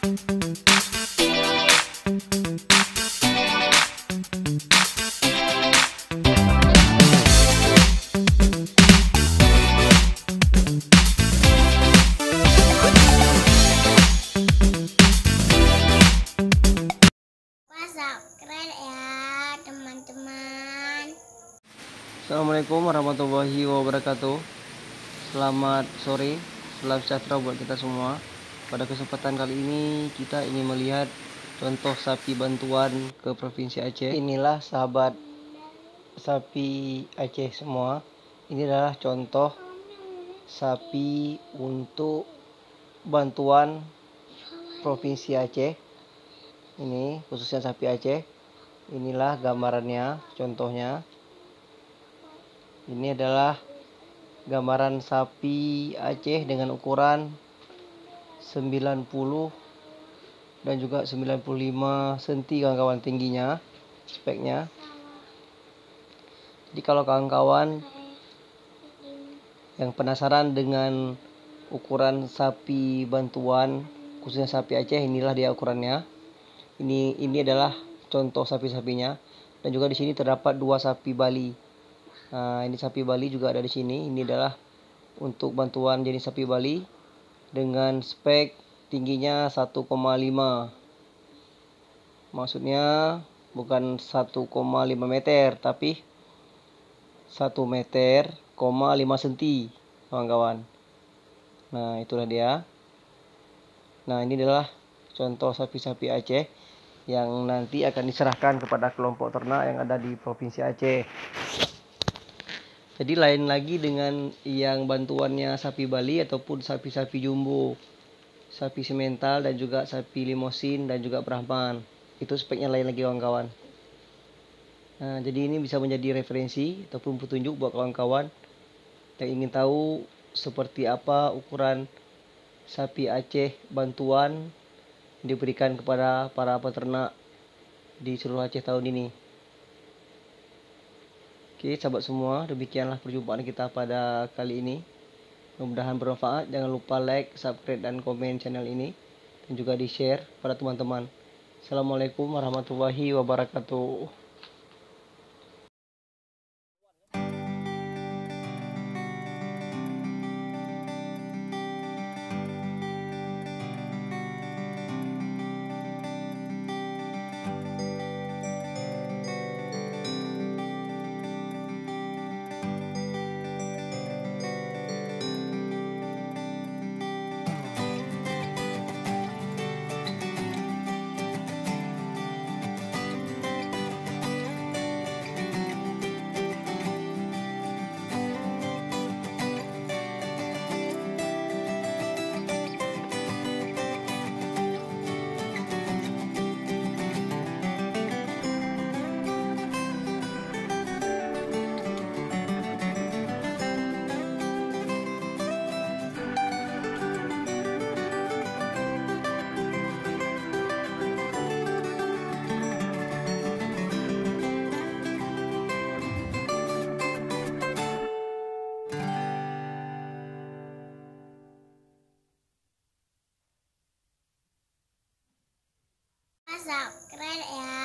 Subscribe ya teman-teman. Assalamualaikum warahmatullahi wabarakatuh. Selamat sore, salam sejahtera buat kita semua. Pada kesempatan kali ini kita ingin melihat contoh sapi bantuan ke Provinsi Aceh. Inilah sahabat sapi Aceh semua. Ini adalah contoh sapi untuk bantuan Provinsi Aceh. Ini khususnya sapi Aceh. Inilah gambarannya, contohnya. Ini adalah gambaran sapi Aceh dengan ukuran 90 dan juga 95 cm kawan-kawan tingginya, speknya. Jadi kalau kawan-kawan yang penasaran dengan ukuran sapi bantuan khususnya sapi Aceh, inilah dia ukurannya. Ini adalah contoh sapi-sapinya, dan juga di sini terdapat dua sapi Bali. Nah, ini sapi Bali juga ada di sini. Ini adalah untuk bantuan jenis sapi Bali dengan spek tingginya 1,5. Maksudnya bukan 1,5 meter tapi 1 meter, 5 cm, kawan-kawan. Nah, itulah dia. Nah, ini adalah contoh sapi-sapi Aceh yang nanti akan diserahkan kepada kelompok ternak yang ada di Provinsi Aceh. Jadi lain lagi dengan yang bantuannya sapi Bali ataupun sapi-sapi jumbo, sapi simental dan juga sapi limosin dan juga Brahman. Itu speknya lain lagi, kawan-kawan. Nah, jadi ini bisa menjadi referensi ataupun petunjuk buat kawan-kawan yang ingin tahu seperti apa ukuran sapi Aceh bantuan diberikan kepada para peternak di seluruh Aceh tahun ini. Oke, sahabat semua, demikianlah perjumpaan kita pada kali ini. Mudah-mudahan bermanfaat. Jangan lupa like, subscribe, dan komen channel ini, dan juga di-share pada teman-teman. Assalamualaikum warahmatullahi wabarakatuh. Subscribe ya.